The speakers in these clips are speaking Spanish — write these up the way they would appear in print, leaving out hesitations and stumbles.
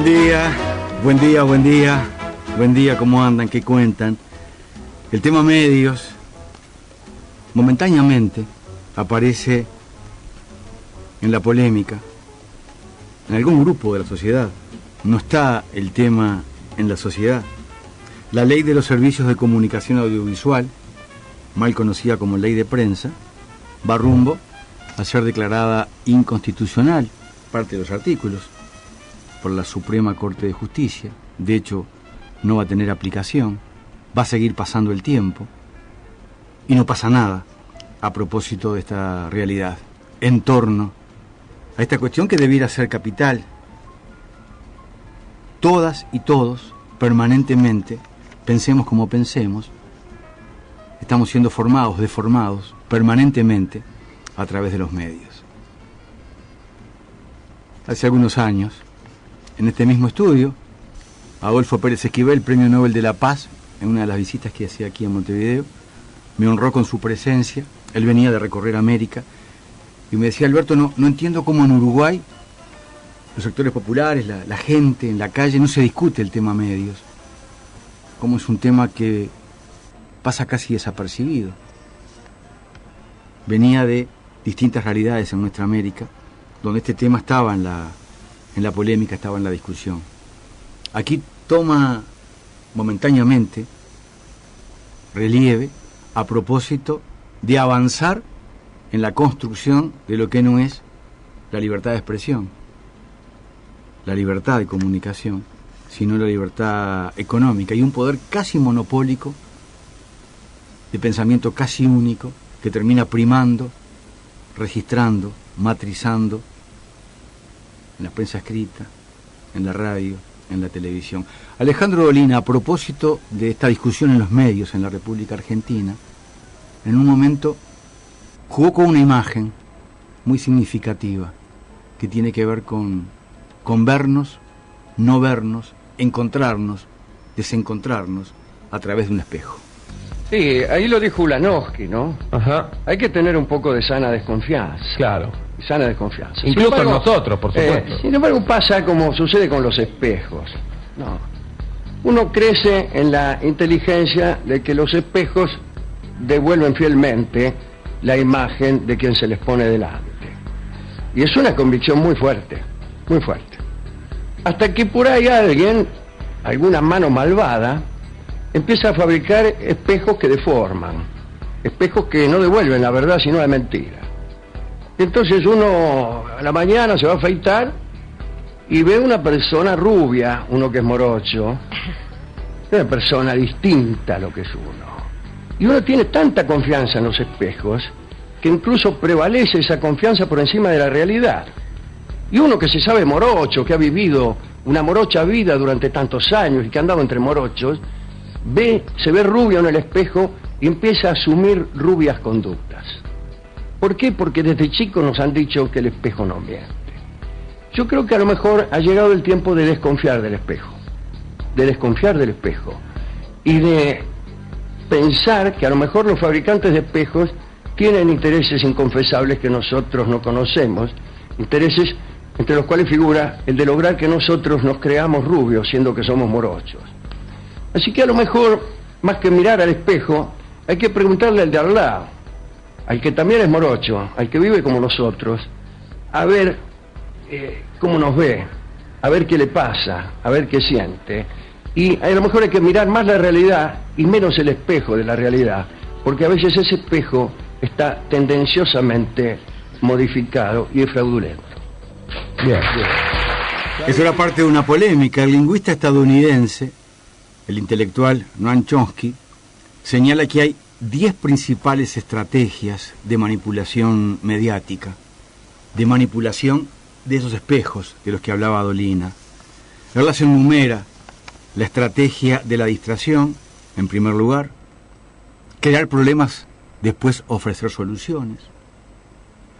día, buen día, buen día. Buen día, ¿cómo andan? ¿Qué cuentan? El tema medios momentáneamente aparece en la polémica, en algún grupo de la sociedad. No está el tema en la sociedad. La ley de los servicios de comunicación audiovisual, mal conocida como ley de prensa, va rumbo a ser declarada inconstitucional, parte de los artículos, por la Suprema Corte de Justicia. De hecho, no va a tener aplicación, va a seguir pasando el tiempo y no pasa nada a propósito de esta realidad, en torno a esta cuestión que debiera ser capital. Todas y todos, permanentemente, pensemos como pensemos, estamos siendo formados, deformados, permanentemente, a través de los medios. Hace algunos años, en este mismo estudio, Adolfo Pérez Esquivel, Premio Nobel de la Paz, en una de las visitas que hacía aquí en Montevideo, me honró con su presencia. Él venía de recorrer América y me decía: Alberto, no entiendo cómo en Uruguay los sectores populares, la gente en la calle, no se discute el tema medios, como es un tema que pasa casi desapercibido. Venía de distintas realidades en nuestra América, donde este tema estaba en la polémica, estaba en la discusión. Aquí toma momentáneamente relieve a propósito de avanzar en la construcción de lo que no es la libertad de expresión, la libertad de comunicación, sino la libertad económica y un poder casi monopólico, de pensamiento casi único, que termina primando, registrando, matrizando en la prensa escrita, en la radio, en la televisión. Alejandro Dolina, a propósito de esta discusión en los medios en la República Argentina, en un momento jugó con una imagen muy significativa que tiene que ver con vernos, no vernos, encontrarnos, desencontrarnos a través de un espejo. Sí, ahí lo dijo Ulanowski, ¿no? Ajá. Hay que tener un poco de sana desconfianza. Claro. Sana desconfianza. Incluso Sin embargo, nosotros, por supuesto. Sin embargo, pasa como sucede con los espejos. No. Uno crece en la inteligencia de que los espejos devuelven fielmente la imagen de quien se les pone delante. Y es una convicción muy fuerte, muy fuerte. Hasta que por ahí alguien, alguna mano malvada, empieza a fabricar espejos que deforman, espejos que no devuelven la verdad sino la mentira. Entonces uno a la mañana se va a afeitar y ve una persona rubia, uno que es morocho, una persona distinta a lo que es uno. Y uno tiene tanta confianza en los espejos que incluso prevalece esa confianza por encima de la realidad. Y uno que se sabe morocho, que ha vivido una morocha vida durante tantos años y que ha andado entre morochos, se ve rubio en el espejo y empieza a asumir rubias conductas. ¿Por qué? Porque desde chicos nos han dicho que el espejo no miente. Yo creo que a lo mejor ha llegado el tiempo de desconfiar del espejo, y de pensar que a lo mejor los fabricantes de espejos tienen intereses inconfesables que nosotros no conocemos, intereses entre los cuales figura el de lograr que nosotros nos creamos rubios siendo que somos morochos. Así que a lo mejor, más que mirar al espejo, hay que preguntarle al de al lado, al que también es morocho, al que vive como nosotros, a ver cómo nos ve, a ver qué le pasa, a ver qué siente. Y a lo mejor hay que mirar más la realidad y menos el espejo de la realidad, porque a veces ese espejo está tendenciosamente modificado y es fraudulento. Bien. Eso era parte de una polémica. El lingüista estadounidense, el intelectual Noam Chomsky, señala que hay 10 principales estrategias de manipulación mediática, de manipulación de esos espejos de los que hablaba Dolina. Él las enumera: la estrategia de la distracción, en primer lugar; crear problemas, después ofrecer soluciones;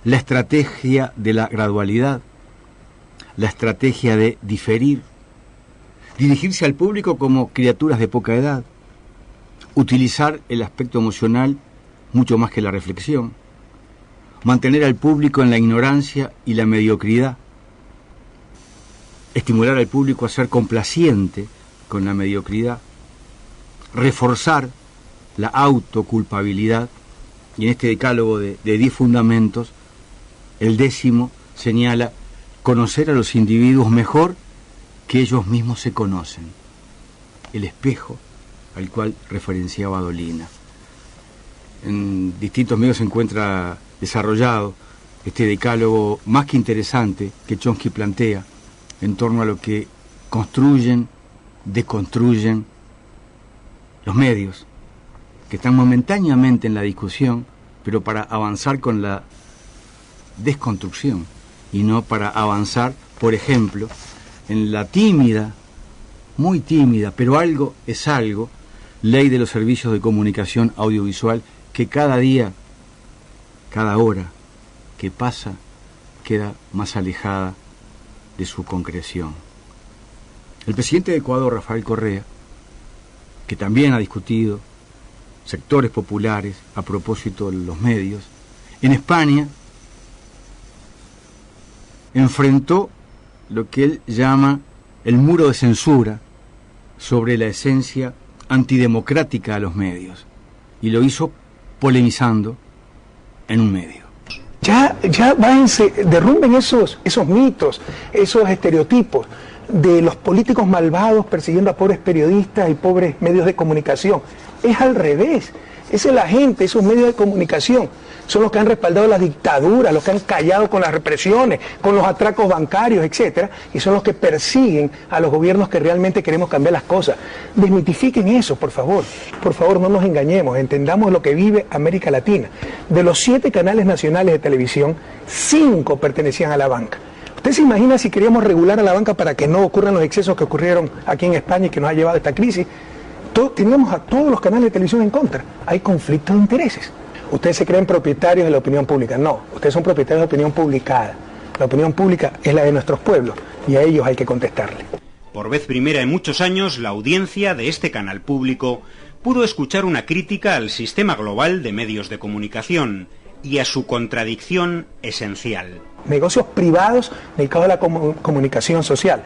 la estrategia de la gradualidad; la estrategia de diferir; dirigirse al público como criaturas de poca edad; utilizar el aspecto emocional mucho más que la reflexión; mantener al público en la ignorancia y la mediocridad; estimular al público a ser complaciente con la mediocridad, reforzar la autoculpabilidad, y en este decálogo de 10 fundamentos, el 10º señala conocer a los individuos mejor que ellos mismos se conocen, el espejo al cual referenciaba Dolina. En distintos medios se encuentra desarrollado este decálogo más que interesante que Chomsky plantea en torno a lo que construyen, deconstruyen los medios, que están momentáneamente en la discusión, pero para avanzar con la desconstrucción y no para avanzar, por ejemplo, en la tímida, muy tímida, pero algo es algo, ley de los servicios de comunicación audiovisual que cada día, cada hora que pasa, queda más alejada de su concreción. El presidente de Ecuador, Rafael Correa, que también ha discutido sectores populares a propósito de los medios, en España enfrentó lo que él llama el muro de censura sobre la esencia antidemocrática de los medios, y lo hizo polemizando en un medio. Ya váyanse, derrumben esos mitos, esos estereotipos de los políticos malvados persiguiendo a pobres periodistas y pobres medios de comunicación. Es al revés. Esa es la gente, esos medios de comunicación son los que han respaldado la dictadura, los que han callado con las represiones, con los atracos bancarios, etcétera, y son los que persiguen a los gobiernos que realmente queremos cambiar las cosas. Desmitifiquen eso, por favor, no nos engañemos, entendamos lo que vive América Latina. De los 7 canales nacionales de televisión, 5 pertenecían a la banca. ¿Usted se imagina si queríamos regular a la banca para que no ocurran los excesos que ocurrieron aquí en España y que nos ha llevado a esta crisis? Teníamos a todos los canales de televisión en contra. Hay conflictos de intereses. Ustedes se creen propietarios de la opinión pública. No, ustedes son propietarios de la opinión publicada. La opinión pública es la de nuestros pueblos y a ellos hay que contestarle. Por vez primera en muchos años, la audiencia de este canal público pudo escuchar una crítica al sistema global de medios de comunicación y a su contradicción esencial. Negocios privados dedicados a la comunicación social,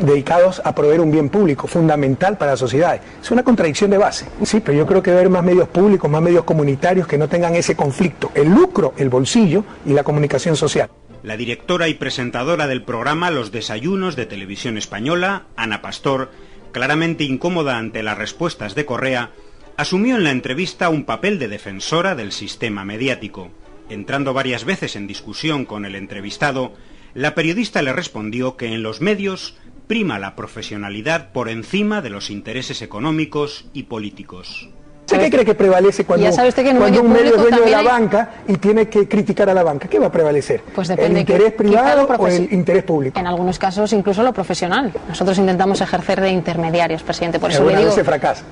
dedicados a proveer un bien público fundamental para las sociedades. Es una contradicción de base. Sí, pero yo creo que debe haber más medios públicos, más medios comunitarios que no tengan ese conflicto, el lucro, el bolsillo y la comunicación social. La directora y presentadora del programa Los Desayunos de Televisión Española, Ana Pastor, claramente incómoda ante las respuestas de Correa, asumió en la entrevista un papel de defensora del sistema mediático. Entrando varias veces en discusión con el entrevistado, la periodista le respondió que en los medios prima la profesionalidad por encima de los intereses económicos y políticos. ¿Qué cree que prevalece cuando un medio es dueño de la banca y tiene que criticar a la banca? ¿Qué va a prevalecer? Pues depende. ¿El interés privado o el interés público? En algunos casos incluso lo profesional. Nosotros intentamos ejercer de intermediarios, presidente. Por eso le digo, se fracasa.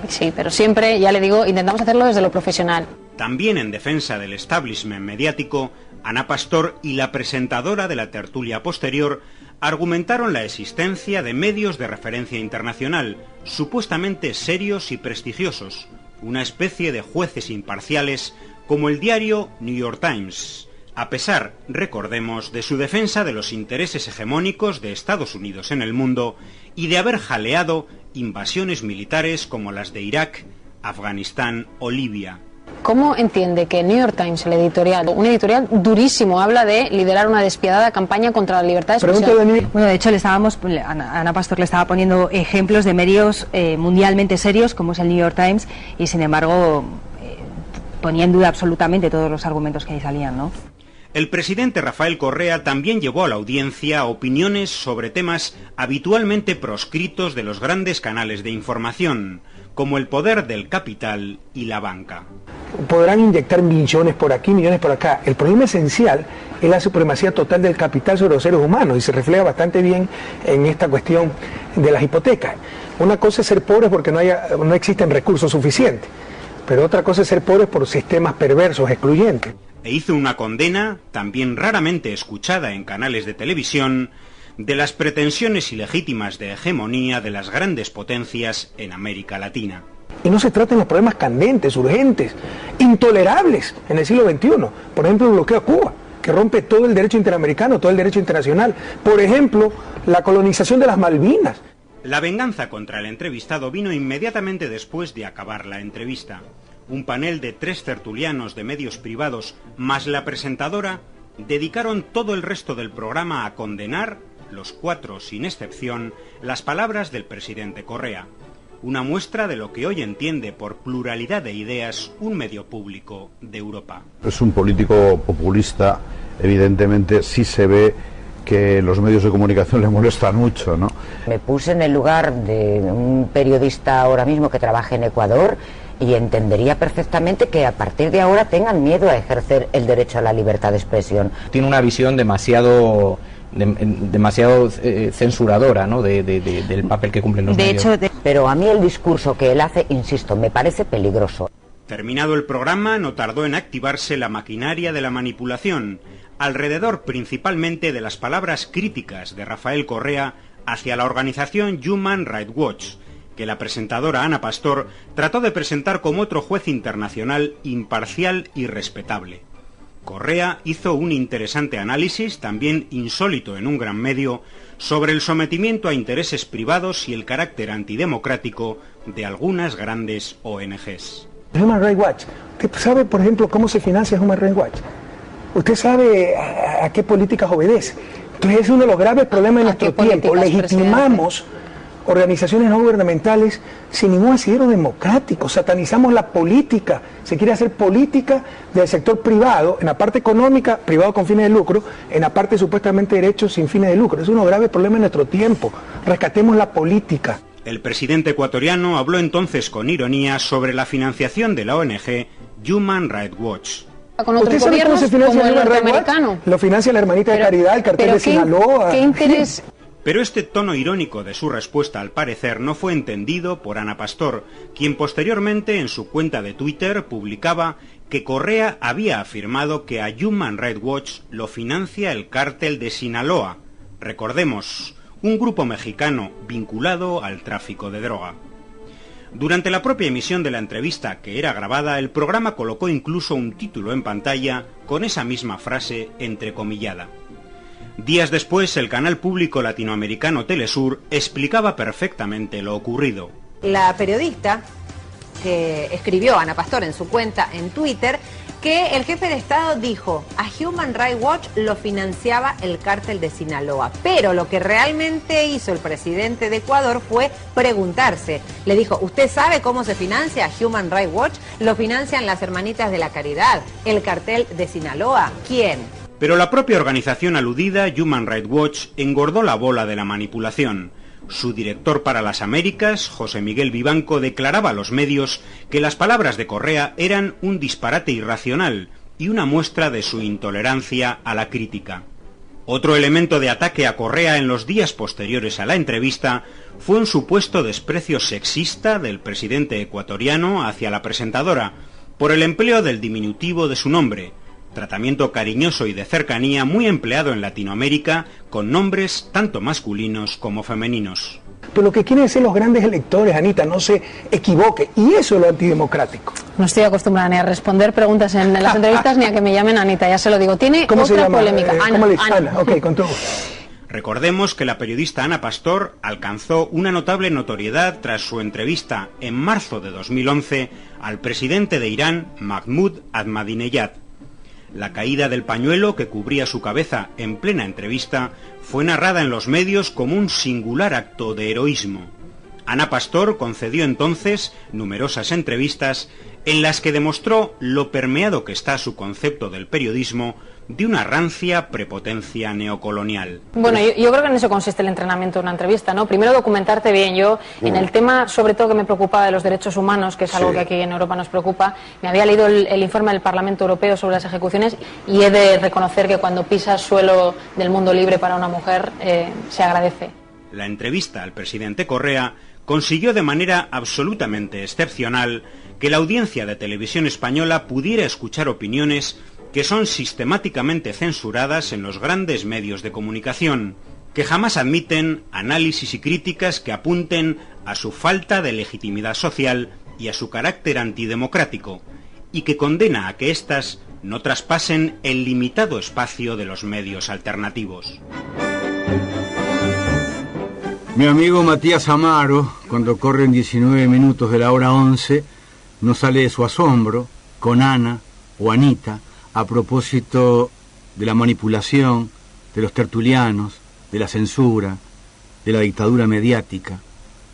Sí, pero siempre, ya le digo, intentamos hacerlo desde lo profesional. También en defensa del establishment mediático, Ana Pastor y la presentadora de la tertulia posterior argumentaron la existencia de medios de referencia internacional, supuestamente serios y prestigiosos, una especie de jueces imparciales como el diario New York Times, a pesar, recordemos, de su defensa de los intereses hegemónicos de Estados Unidos en el mundo y de haber jaleado invasiones militares como las de Irak, Afganistán o Libia. ¿Cómo entiende que New York Times, el editorial, un editorial durísimo, habla de liderar una despiadada campaña contra la libertad de expresión? Bueno, de hecho, Ana Pastor le estaba poniendo ejemplos de medios mundialmente serios, como es el New York Times, y sin embargo ponía en duda absolutamente todos los argumentos que ahí salían, ¿no? El presidente Rafael Correa también llevó a la audiencia opiniones sobre temas habitualmente proscritos de los grandes canales de información, como el poder del capital y la banca. Podrán inyectar millones por aquí, millones por acá. El problema esencial es la supremacía total del capital sobre los seres humanos y se refleja bastante bien en esta cuestión de las hipotecas. Una cosa es ser pobres porque no existen recursos suficientes, pero otra cosa es ser pobres por sistemas perversos, excluyentes. E hizo una condena, también raramente escuchada en canales de televisión, de las pretensiones ilegítimas de hegemonía de las grandes potencias en América Latina. Y no se tratan los problemas candentes, urgentes, intolerables en el siglo XXI. Por ejemplo, el bloqueo a Cuba. que rompe todo el derecho interamericano, todo el derecho internacional. Por ejemplo, la colonización de las Malvinas. La venganza contra el entrevistado vino inmediatamente después de acabar la entrevista. Un panel de 3 tertulianos de medios privados más la presentadora dedicaron todo el resto del programa a condenar, los 4 sin excepción, las palabras del presidente Correa. Una muestra de lo que hoy entiende por pluralidad de ideas un medio público de Europa. Es un político populista, evidentemente sí se ve que los medios de comunicación le molestan mucho, ¿no? Me puse en el lugar de un periodista ahora mismo que trabaja en Ecuador y entendería perfectamente que a partir de ahora tengan miedo a ejercer el derecho a la libertad de expresión. Tiene una visión demasiado censuradora, ¿no? del papel que cumplen los medios. Pero a mí el discurso que él hace, insisto, me parece peligroso. Terminado el programa, no tardó en activarse la maquinaria de la manipulación, alrededor principalmente de las palabras críticas de Rafael Correa hacia la organización Human Rights Watch, que la presentadora Ana Pastor trató de presentar como otro juez internacional imparcial y respetable. Correa hizo un interesante análisis, también insólito en un gran medio, sobre el sometimiento a intereses privados y el carácter antidemocrático de algunas grandes ONGs. Human Rights Watch. ¿Usted sabe, por ejemplo, cómo se financia Human Rights Watch? ¿Usted sabe a qué políticas obedece? Entonces es uno de los graves problemas de nuestro tiempo. Legitimamos organizaciones no gubernamentales sin ningún asidero democrático. Satanizamos la política. Se quiere hacer política del sector privado, en la parte económica, privado con fines de lucro, en la parte supuestamente derechos sin fines de lucro. Es uno de los graves problemas de nuestro tiempo. Rescatemos la política. El presidente ecuatoriano habló entonces con ironía sobre la financiación de la ONG Human Rights Watch. Con otros gobiernos, como el norteamericano. Lo financia la Hermanita de Caridad, el cartel de Sinaloa. ¿Qué interés? Pero este tono irónico de su respuesta, al parecer, no fue entendido por Ana Pastor, quien posteriormente en su cuenta de Twitter publicaba que Correa había afirmado que a Human Rights Watch lo financia el cártel de Sinaloa. Recordemos, un grupo mexicano vinculado al tráfico de droga. Durante la propia emisión de la entrevista, que era grabada, el programa colocó incluso un título en pantalla con esa misma frase entrecomillada. Días después, el canal público latinoamericano Telesur explicaba perfectamente lo ocurrido. La periodista que escribió Ana Pastor en su cuenta en Twitter que el jefe de Estado dijo a Human Rights Watch lo financiaba el cártel de Sinaloa, pero lo que realmente hizo el presidente de Ecuador fue preguntarse. Le dijo, ¿usted sabe cómo se financia Human Rights Watch? Lo financian las Hermanitas de la Caridad, el cartel de Sinaloa. ¿Quién? Pero la propia organización aludida, Human Rights Watch, engordó la bola de la manipulación. Su director para las Américas, José Miguel Vivanco, declaraba a los medios que las palabras de Correa eran un disparate irracional y una muestra de su intolerancia a la crítica. Otro elemento de ataque a Correa en los días posteriores a la entrevista fue un supuesto desprecio sexista del presidente ecuatoriano hacia la presentadora por el empleo del diminutivo de su nombre, tratamiento cariñoso y de cercanía muy empleado en Latinoamérica con nombres tanto masculinos como femeninos. Pero lo que quieren decir los grandes electores, Anita, no se equivoque, y eso es lo antidemocrático. No estoy acostumbrada ni a responder preguntas en las entrevistas ni a que me llamen Anita, ya se lo digo. Tiene ¿Cómo otra se llama? polémica. ¿Cómo le dice? Ana. Ok, con todo. Recordemos que la periodista Ana Pastor alcanzó una notable notoriedad tras su entrevista en marzo de 2011 al presidente de Irán, Mahmoud Ahmadinejad. La caída del pañuelo que cubría su cabeza en plena entrevista fue narrada en los medios como un singular acto de heroísmo. Ana Pastor concedió entonces numerosas entrevistas en las que demostró lo permeado que está su concepto del periodismo de una rancia prepotencia neocolonial. Bueno, yo creo que en eso consiste el entrenamiento de una entrevista, ¿no? Primero documentarte bien. Yo, en el tema, sobre todo que me preocupaba de los derechos humanos, que es algo que aquí en Europa nos preocupa, me había leído el informe del Parlamento Europeo sobre las ejecuciones y he de reconocer que cuando pisas suelo del mundo libre para una mujer, se agradece. La entrevista al presidente Correa consiguió de manera absolutamente excepcional que la audiencia de televisión española pudiera escuchar opiniones que son sistemáticamente censuradas en los grandes medios de comunicación, que jamás admiten análisis y críticas que apunten a su falta de legitimidad social y a su carácter antidemocrático, y que condena a que éstas no traspasen el limitado espacio de los medios alternativos. Mi amigo Matías Amaro, cuando corren 19 minutos de la hora 11, no sale de su asombro con Ana o Anita a propósito de la manipulación, de los tertulianos, de la censura, de la dictadura mediática,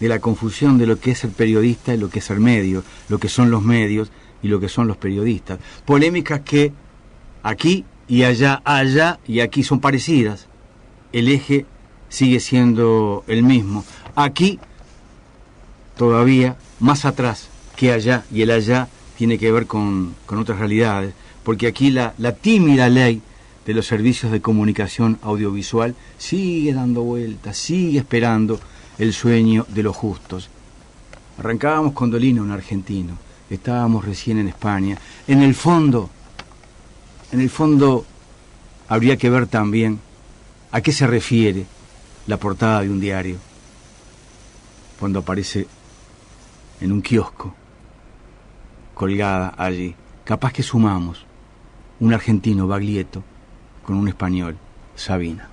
de la confusión de lo que es el periodista y lo que es el medio, lo que son los medios y lo que son los periodistas. Polémicas que aquí y allá y aquí son parecidas. El eje sigue siendo el mismo. Aquí, todavía, más atrás que allá, y el allá tiene que ver con otras realidades, porque aquí la tímida ley de los servicios de comunicación audiovisual sigue dando vueltas, sigue esperando el sueño de los justos. Arrancábamos con Dolina, un argentino, estábamos recién en España. En el fondo, habría que ver también a qué se refiere la portada de un diario cuando aparece en un kiosco, colgada allí. Capaz que sumamos un argentino, Baglietto, con un español, Sabina.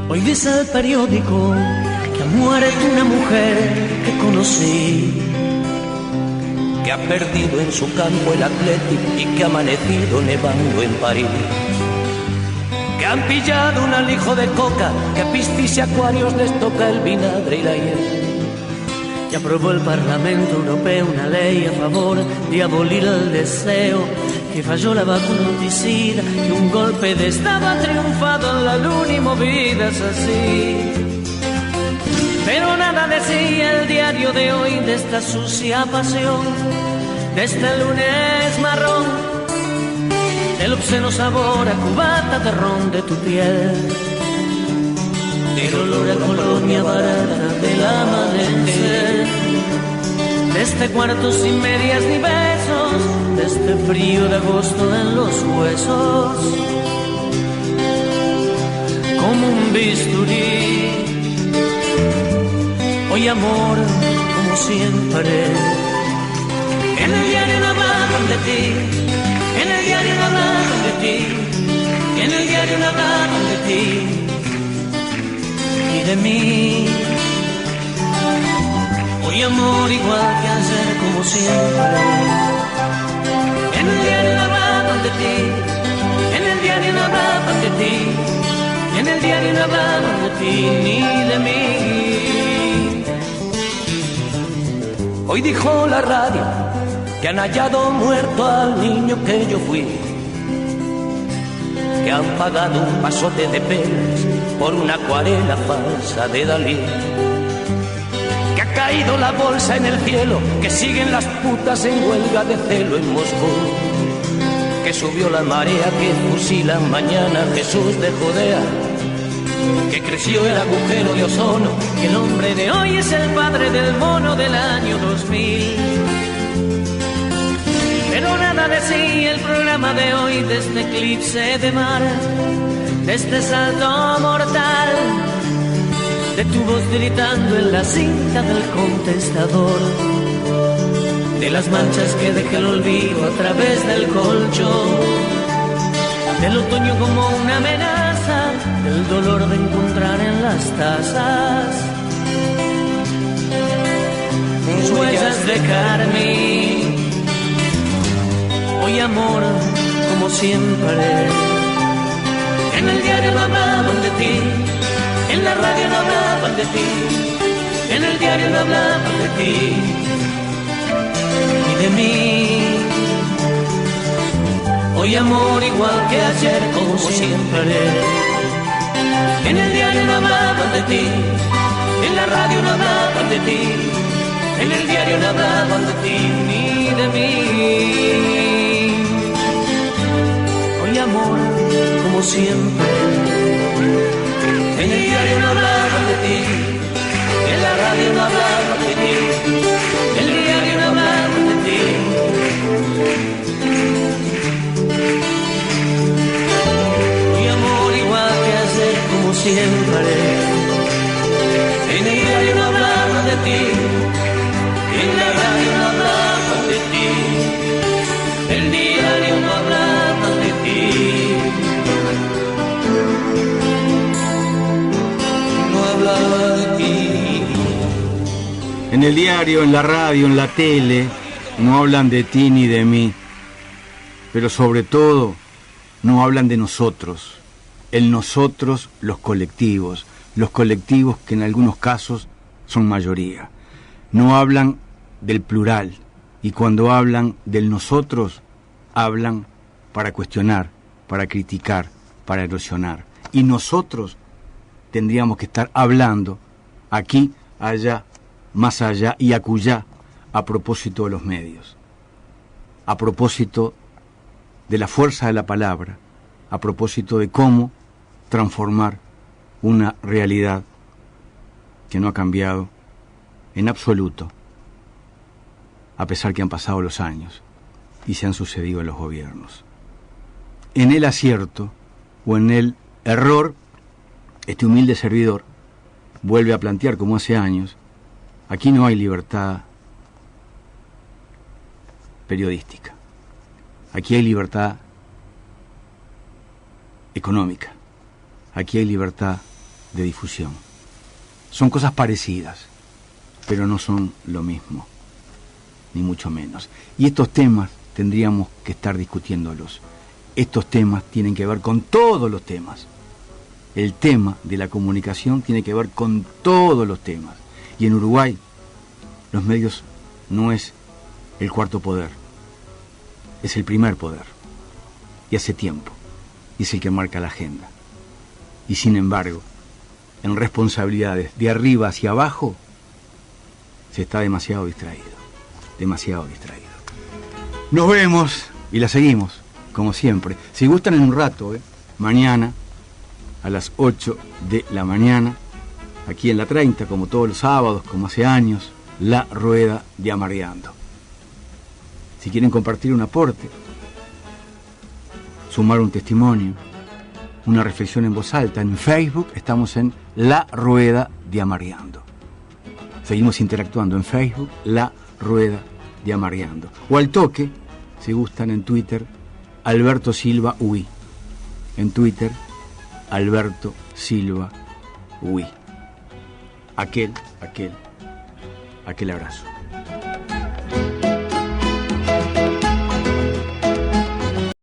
Hoy dice el periódico que ha muerto una mujer que conocí, que ha perdido en su campo el Athletic y que ha amanecido nevando en París, que han pillado un alijo de coca, que a piscis y acuarios les toca el vinagre y la hiel. Y aprobó el Parlamento Europeo una ley a favor de abolir el deseo, que falló la vacuna anticida, que un golpe de Estado ha triunfado en la luna y movidas así. Pero nada decía el diario de hoy de esta sucia pasión, de este lunes marrón, del obsceno sabor a cubata de ron de tu piel, del olor a colonia barata del amanecer, de este cuarto sin medias ni besos, de este frío de agosto en los huesos, como un bisturí. Hoy amor, como siempre, en el diario no hablaban de ti, en el diario no hablaban de ti, en el diario no hablaban de ti y de mí. Hoy amor igual que ayer, como siempre, en el diario no hablaban de ti, en el diario no hablaban de ti, en el diario no hablaban de ti ni de mí. Hoy dijo la radio que han hallado muerto al niño que yo fui, que han pagado un pasote de pelas por una acuarela falsa de Dalí, que ha caído la bolsa en el cielo, que siguen las putas en huelga de celo en Moscú, que subió la marea que fusila mañana a Jesús de Judea, que creció el agujero de ozono, que el hombre de hoy es el padre del mono del año 2000. Pero nada decía el programa de hoy de este eclipse de mar, de este salto mortal, de tu voz gritando en la cinta del contestador, de las manchas que deja el olvido a través del colchón, del otoño como una amenaza, del dolor de encontrar en las tazas mis huellas de carmín. Hoy amor, como siempre, en el diario no hablaban de ti, en la radio no hablaban de ti, en el diario no hablaban de ti y de mí. Hoy amor igual que ayer, como siempre, en el diario no hablaban de ti, en la radio no hablaban de ti, en el diario no hablaban de ti ni de mí. Hoy amor, como siempre, en el diario no hablaban de ti, en la radio no hablaban de ti, en el diario no hablaban de ti. siempre. En el diario no hablaba de ti, en la radio no hablaban de ti, el diario no hablaba de ti, no hablaba de ti. En el diario, en la radio, en la tele, no hablan de ti ni de mí, pero sobre todo no hablan de nosotros, el nosotros, los colectivos que en algunos casos son mayoría. No hablan del plural, y cuando hablan del nosotros, hablan para cuestionar, para criticar, para erosionar. Y nosotros tendríamos que estar hablando aquí, allá, más allá y acullá, a propósito de los medios, a propósito de la fuerza de la palabra, a propósito de cómo transformar una realidad que no ha cambiado en absoluto, a pesar que han pasado los años y se han sucedido los gobiernos. En el acierto o en el error, este humilde servidor vuelve a plantear, como hace años, aquí no hay libertad periodística, aquí hay libertad económica, aquí hay libertad de difusión. Son cosas parecidas, pero no son lo mismo, ni mucho menos. Y estos temas tendríamos que estar discutiéndolos. Estos temas tienen que ver con todos los temas. El tema de la comunicación tiene que ver con todos los temas. Y en Uruguay, los medios no es el cuarto poder, es el primer poder. Y hace tiempo. Y es el que marca la agenda. Y sin embargo, en responsabilidades de arriba hacia abajo, se está demasiado distraído. Demasiado distraído. Nos vemos y la seguimos, como siempre. Si gustan, en un rato, mañana, a las 8 de la mañana, aquí en la 30, como todos los sábados, como hace años, La Rueda de Amargando. Si quieren compartir un aporte, sumar un testimonio, una reflexión en voz alta, en Facebook estamos en La Rueda de Amargando. Seguimos interactuando en Facebook, La Rueda de Amargando. O al toque, si gustan, en Twitter, Alberto Silva UI. En Twitter, Alberto Silva UI. Aquel abrazo.